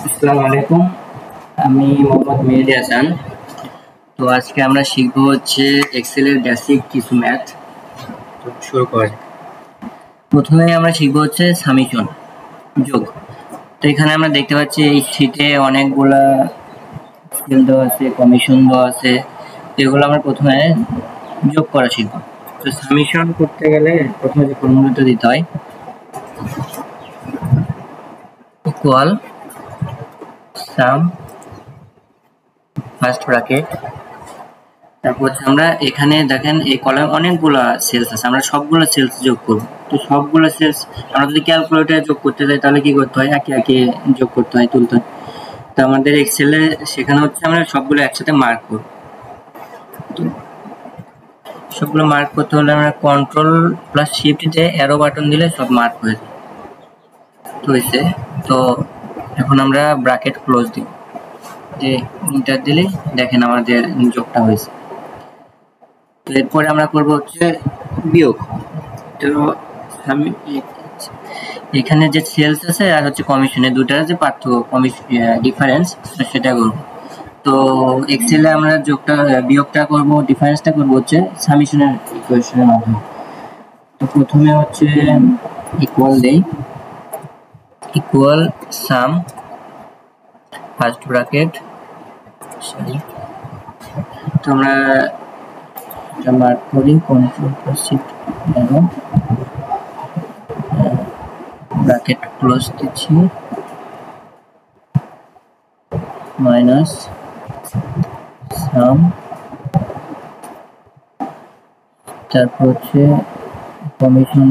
আসসালামু আলাইকুম, আমি মোহাম্মদ মেহেদী হাসান। তো আজকে আমরা শিখবো হচ্ছে এক্সেলের বেসিক কিছু ম্যাথ। তো শুরু করা যাক। প্রথমে আমরা শিখবো হচ্ছে সামেশন, যোগ। তো এখানে আমরা দেখতে পাচ্ছি এই শীটে অনেকগুলা স্কেল দেওয়া আছে, কমিশন দেওয়া আছে। তো এগুলো আমরা প্রথমে যোগ করা শিখবো। তো সামেশন করতে গেলে প্রথমে যে ফর্মুলাটা দিতে হয়, ইকুয়াল সাম ফার্স্ট ব্র্যাকেট। তারপর আমরা এখানে দেখেন এই কলামে অনেকগুলা সেলস আছে, আমরা সবগুলো সেলস যোগ করব। তো সবগুলো সেলস আমরা যদি ক্যালকুলেটরে যোগ করতে যাই তাহলে কি করতে হয়, একে একে যোগ করতে হয়, তুলতে হয়। তো আমাদের এক্সেলে সেখানে হচ্ছে আমরা সবগুলো একসাথে মার্ক করব। তো সবগুলো মার্ক করতে হলে আমরা কন্ট্রোল প্লাস শিফট দিয়ে অ্যারো বাটন দিলে সব মার্ক হয়ে যায়। তো হয়েছে। তো এখন আমরা ব্র্যাকেট ক্লোজ দিব, যে ইন্টার দিলে দেখেন আমাদের যোগটা হয়েছে। তো এরপরে আমরা করব হচ্ছে বিয়োগ। তো আমি এখানে যে সেলস আছে আর হচ্ছে কমিশনে দুটার যে পার্থক্য, ডিফারেন্স, সেটা করব। তো এক্সেলে আমরা যোগটা বিয়োগটা করব, ডিফারেন্সটা করব হচ্ছে সামেশনের ইকুয়েশনের মাধ্যমে। তো প্রথমে হচ্ছে ইকুয়াল দেই, ইকুয়াল সাম ফার্স্ট ব্র্যাকেট, সরি। তো আমরা এটা মার্ক করি, control plus shift arrow, bracket close দিচ্ছি, মাইনাস সাম, তারপর হচ্ছে কমিশন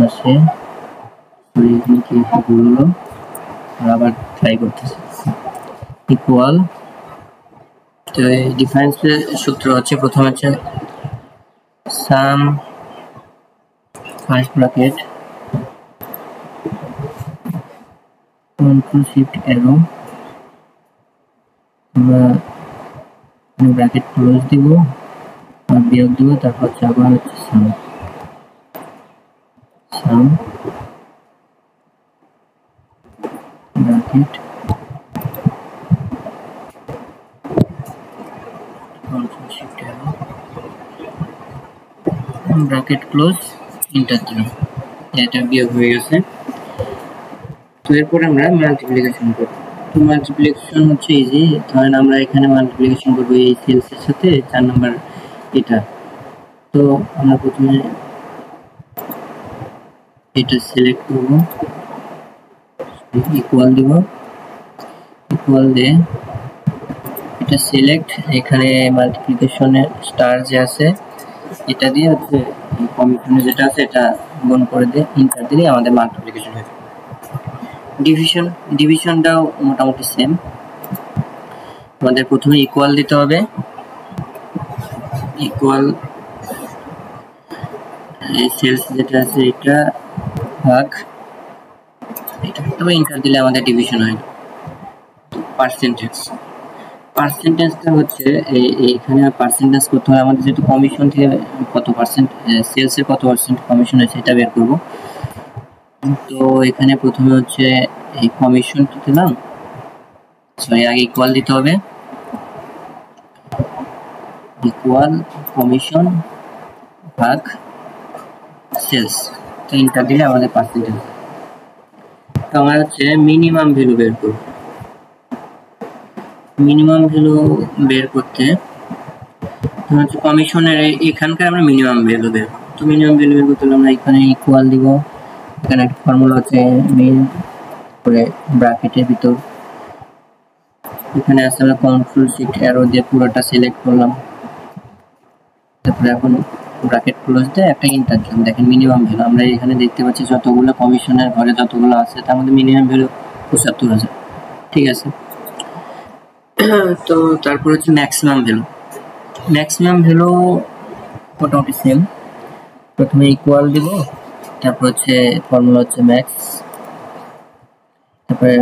আছে, সরি এখানে কি বললো, আবার ট্রাই করতেছি, ইকুয়াল। তো এই ডিফারেন্সের সূত্র হচ্ছে প্রথমে হচ্ছে sum first bracket, control shift arrow, আমরা ব্র্যাকেট ক্লোজ দিব আর বিয়োগ দিব, তারপর হচ্ছে আবার হচ্ছে sum, sum bracket control shift arrow, bracket close, enter দিলাম, এটা বিয়োগ হয়ে গেছে। তো এরপর আমরা মাল্টিপ্লিকেশন করব। তো মাল্টিপ্লিকেশন হচ্ছে ইজি। ধরেন আমরা এখানে মাল্টিপ্লিকেশন করব এই সেলসের সাথে 4 নাম্বার এটা। তো আমরা প্রথমে এটা সিলেক্ট করব, ইকুয়াল দিব, ইকুয়াল দিয়ে এটা সিলেক্ট, এখানে মাল্টিপ্লিকেশনের স্টার যে আছে এটা দিয়ে হচ্ছে কমিশনে যেটা আছে এটা গুণ করে দিয়ে ইন্টার দিলে আমাদের মাল্টিপ্লিকেশন হয়ে যাবে। ডিভিশনটাও মোটামুটি সেম। আমাদের প্রথমে ইকুয়াল দিতে হবে, ইকুয়াল সেলস যেটা আছে এটা ভাগ এটা, তবে ইন্টার দিলে আমাদের ডিভিশন হয়। পার্সেন্টেজটা হচ্ছে এইখানে পার্সেন্টেজ করতে হয় আমাদের, যেহেতু কমিশন থেকে কত পার্সেন্ট, সেলসের কত পার্সেন্ট কমিশন হয়েছে এটা বের করব। তো এখানে প্রথমে হচ্ছে এই কমিশনটা দিলাম, সরি আগে ইকুয়াল দিতে হবে, ইকুয়াল কমিশন ভাগ সেলস, তো ইন্টার দিলে আমাদের পার্সেন্টেজ। তো আমরা হচ্ছে মিনিমাম ভ্যালু বের করব। মিনিমাম ভ্যালু বের করতে হচ্ছে কমিশনের এখানকার আমরা মিনিমাম ভ্যালু বের করব। তো মিনিমাম ভ্যালু বের করতে আমরা এখানে ইকুয়াল দিব, এখানে একটা ফর্মুলা আছে মেইন করে ব্র্যাকেটের ভিতর, এখানে আছে আমরা কন্ট্রোল শিফট অ্যারো দিয়ে পুরোটা সিলেক্ট করলাম, তারপরে এখন ব্র্যাকেট ক্লোজ দিয়ে একটা ইন্টার দিলাম। দেখেন মিনিমাম ভ্যালু আমরা এখানে দেখতে পাচ্ছি, যতগুলো কমিশনের ঘরে যতগুলো আছে তার মধ্যে মিনিমাম ভ্যালু ৭৫,০০০। ঠিক আছে। তো তারপর হচ্ছে ম্যাক্সিমাম ভ্যালু মোটামুটি সেম। প্রথমে ইকুয়াল দিব, তারপর হচ্ছে ফর্মুলা হচ্ছে ম্যাক্স, তারপরে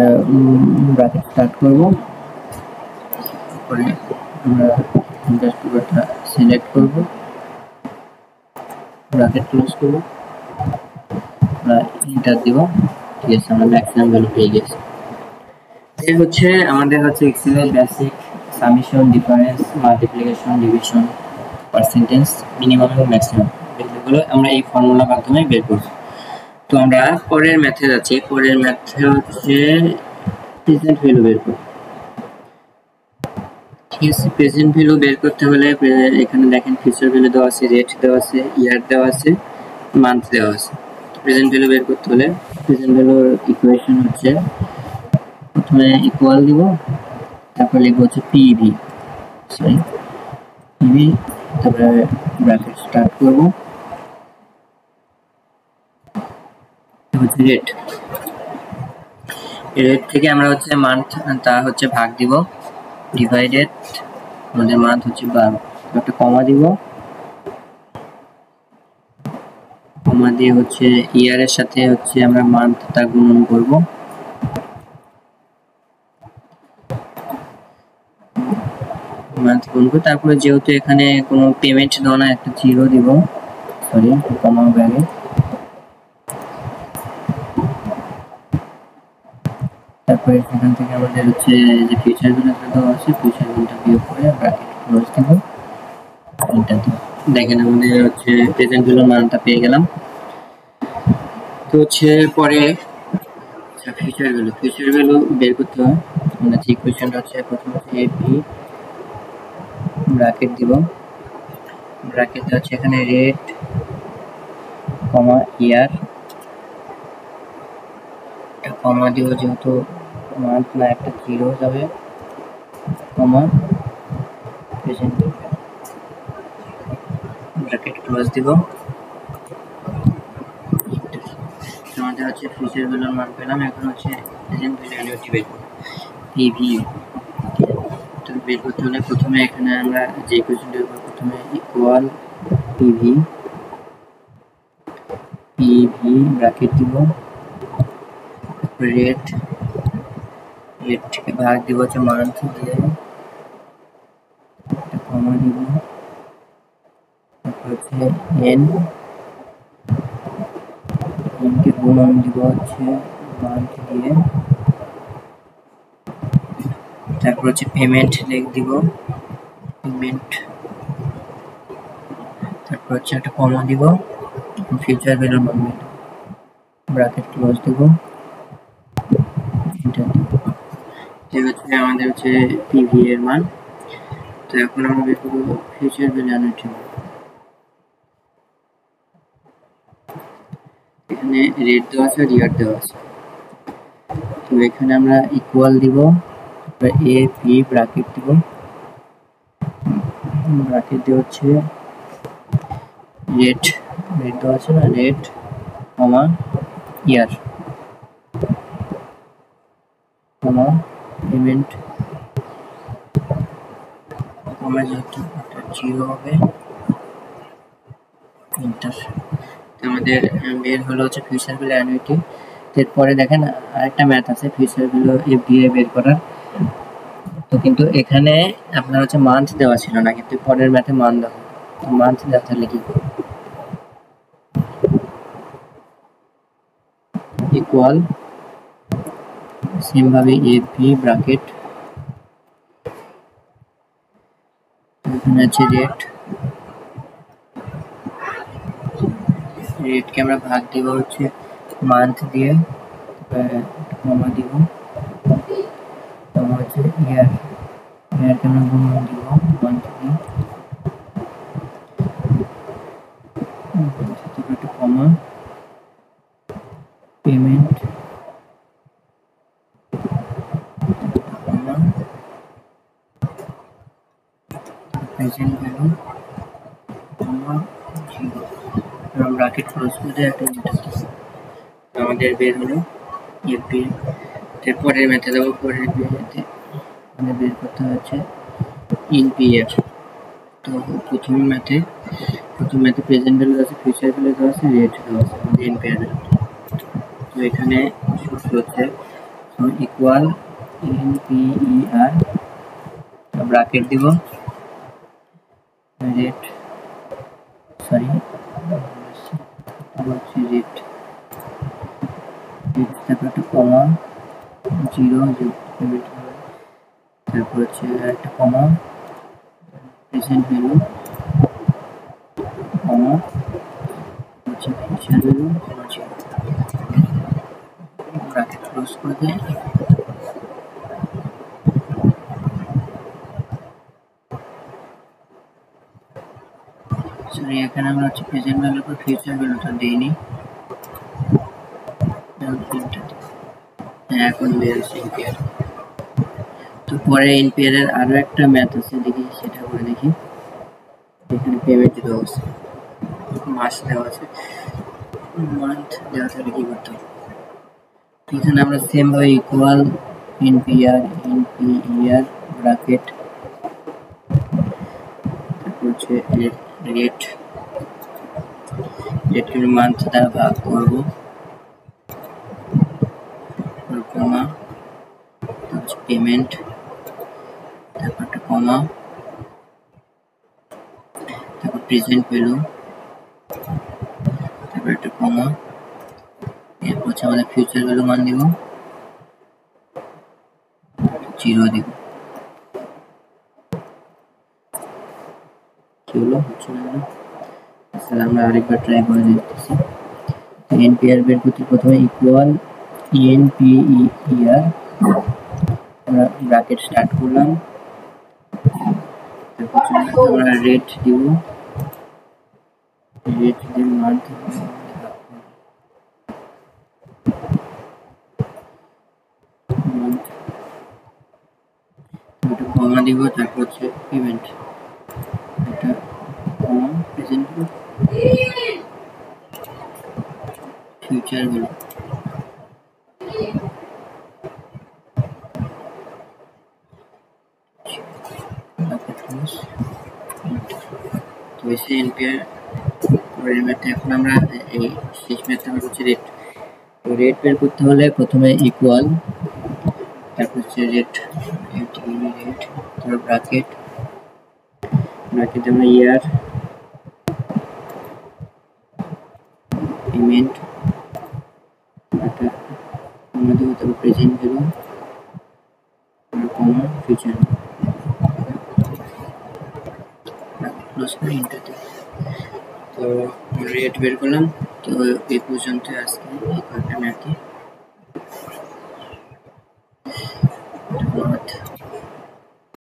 ব্র্যাকেট স্টার্ট করব, তারপরে আমরা জাস্ট পুরোটা সিলেক্ট করব, ব্র্যাকেট ক্লোজ করব, আমরা ইন্টার দিব, ঠিক আছে, আমরা ম্যাক্সিমাম ভ্যালু পেয়ে গেছি। এই হচ্ছে আমাদের হচ্ছে এক্সেলের basic summation, difference, multiplication, division, percentage, minimum এবং ম্যাক্সিমাম এগুলো আমরা এই ফর্মুলার মাধ্যমে বের করছি। তো আমরা পরের ম্যাথে যাচ্ছি। পরের ম্যাথে হচ্ছে প্রেজেন্ট ভ্যালু বের করব। ঠিক আছে, প্রেজেন্ট ভ্যালু বের করতে হলে এখানে দেখেন ফিউচার ভ্যালু দেওয়া আছে, রেট দেওয়া আছে, ইয়ার দেওয়া আছে, মান্থ দেওয়া আছে। প্রেজেন্ট ভ্যালু বের করতে হলে প্রেজেন্ট ভ্যালুর ইকুয়েশন হচ্ছে প্রথমে ইকুয়াল দিব, তারপর লিখব হচ্ছে পিভি, সরি পিভি, তারপরে ব্র্যাকেট স্টার্ট করব, হচ্ছে রেট। রেট থেকে আমরা হচ্ছে মান্থ তা হচ্ছে ভাগ দিব, ডিভাইডেড আমাদের মান্থ হচ্ছে 12, একটা কমা দিব, কমা দিয়ে হচ্ছে ইয়ারের সাথে হচ্ছে আমরা মান্থটা গুণন করব, মান্থ গুণ করব। তারপরে যেহেতু এখানে কোনো পেমেন্ট দেওয়া না, একটা জিরো দিব, সরি কমা ব্যাগে, তারপরে সেখান থেকে আমাদের হচ্ছে যে ফিউচার ভ্যালুটা দেওয়া আছে, ফিউচার ভ্যালুটা বিয়োগ করে ব্র্যাকেট ক্লোজ দেব, এন্টার দেব। দেখেন আমাদের হচ্ছে প্রেজেন্ট ভ্যালুর মানটা পেয়ে গেলাম। তো হচ্ছে পরে ফিউচার ভ্যালু বের করতে হয়। আমরা যে ইকুয়েশনটা হচ্ছে প্রথমে হচ্ছে এপি ব্র্যাকেট দিব, ব্র্যাকেট হচ্ছে এখানে রেট কমা ইয়ার, একটা কমা দিব যেহেতু মান্থ না, একটা জিরো যাবে, কমা প্রেজেন্ট ব্র্যাকেট ক্লোজ দিব। আমাদের হচ্ছে ফিউচার ভ্যালুর মান পেলাম। এখন হচ্ছে প্রেজেন্ট ভ্যালু অ্যানুইটি বের করব, পিভি। তো বের করতে হলে প্রথমে এখানে আমরা যে ইকুয়েশনটা করব, প্রথমে ইকুয়াল পিভি, পিভি ব্র্যাকেট দিব, রেট, রেট থেকে ভাগ দিব হচ্ছে মান্থ দিয়ে, একটা কমা দিব, তারপর হচ্ছে এন, এনকে গুণন দিব হচ্ছে মান্থ দিয়ে, তারপর হচ্ছে পেমেন্ট লিখ দিব, পেমেন্ট, তারপর হচ্ছে একটা কমা দিব, ফিউচার ভ্যালুর মান ব্র্যাকেট ক্লোজ দিব, এন্টার দিব। এই হচ্ছে আমাদের হচ্ছে পিভি এর মান। তো এখন আমরা বের করব ফিউচার ভ্যালু অ্যানুইটি। এখানে রেট দেওয়া আছে আর ইয়ার দেওয়া আছে। তো এখানে আমরা ইকুয়াল দিব, তারপরে এ পি ব্র্যাকেট দিব, ব্র্যাকেট দিয়ে হচ্ছে রেট, রেট দেওয়া আছে না, রেট কমা ইয়ার, কমা পেমেন্ট, কমা যেহেতু জিরো হবে, এন্টার। আমাদের বের হলো হচ্ছে ফিউচার ভ্যালু অ্যানুইটি। এরপরে দেখেন আরেকটা ম্যাথ আছে ফিউচার ভ্যালু এফডিএ বের করার। তো কিন্তু এখানে আপনার হচ্ছে মান্থ দেওয়া ছিল না, কিন্তু পরের ম্যাথে মান দেওয়া, তো মান্থ দেওয়া থাকলে কি করব, ইকুয়াল সেম ভাবে এপি ব্র্যাকেট, এখানে আছে রেট, রেটকে আমরা ভাগ দিব হচ্ছে মান্থ দিয়ে, কমা দিব, কমা হচ্ছে ইয়ার, ইয়ারকে আমরা গুণন দিব মান্থ দিয়ে, একটা comma payment, comma present value, comma zero, এবং ব্র্যাকেট ক্লোজ করে একটা এন্টার দিব। আমাদের বের হলো এপি। এরপরের ম্যাথে যাব, পরের ম্যাথে আমাদের বের করতে হচ্ছে ইনপিএফ। তো প্রথম ম্যাথে প্রেজেন্ট ভ্যালু আছে, ফিউচার ভ্যালু দেওয়া আছে, রেট দেওয়া আছে, এনপিআর। তো এখানে সূত্র হচ্ছে ইকুয়াল এনপিইআর, ব্র্যাকেট দিব, রেট, সরি হচ্ছে রেট, তারপর একটা কমা, 0 পেমেন্ট, তারপর হচ্ছে একটা কমা, প্রেজেন্ট ভ্যালু, কমা, হচ্ছে ফিউচার ভ্যালু, ব্র্যাকেট ক্লোজ করে দেয়। সরি, এখানে আমরা হচ্ছে প্রেজেন্ট ভ্যালু পর ফিউচার ভ্যালুটা দিইনি। এখন বেরোচ্ছে এনপিআর। তো পরে এনপিআর এর আরো একটা ম্যাথ আছে, দেখি সেটা করে দেখি। এখানে পেমেন্ট দেওয়া আছে, মাস দেওয়া আছে, মান্থ দেওয়া থাকলে কি করতে হবে? এখানে আমরা সেম ভাবে ইকুয়াল এনপিআর ব্র্যাকেট, তারপর হচ্ছে রেট মান্থ দ্বারা ভাগ করব, কমা, হচ্ছে পেমেন্ট, তারপর একটা কমা, তারপর প্রেজেন্ট ভ্যালু, তারপর একটা কমা, এরপর হচ্ছে আমাদের ফিউচার ভ্যালু মান দিব, 0 দিব। কি হলো? হচ্ছে না। আচ্ছা, আমরা আরেকবার ট্রাই করে দেখতেছি। এনপিআর বের করতে প্রথমে ইকুয়াল এনপিআর, আমরা ব্র্যাকেট স্টার্ট করলাম, তারপর আমরা রেট দিব, রেট দিয়ে মান্থ, এটা কমা দিব, তারপর হচ্ছে পেমেন্ট, এটা কমা, প্রেজেন্ট ফিউচার ভ্যালু, তো এসে এনপিআর পরের ম্যাথে। এখন আমরা এই শেষ ম্যাথটা হচ্ছে রেট। তো রেট বের করতে হলে প্রথমে ইকুয়াল, তারপর হচ্ছে রেট, তারপর ব্র্যাকেট আমরা ইয়ার, পেমেন্ট, এটা আমরা দেবো, তারপর প্রেজেন্ট ভ্যালু, কমা, ফিউচার ক্লোজ করে এন্টার দেব। তো রেট বের করলাম। তো এই পর্যন্ত আজকে এই কয়েকটা ম্যাথই।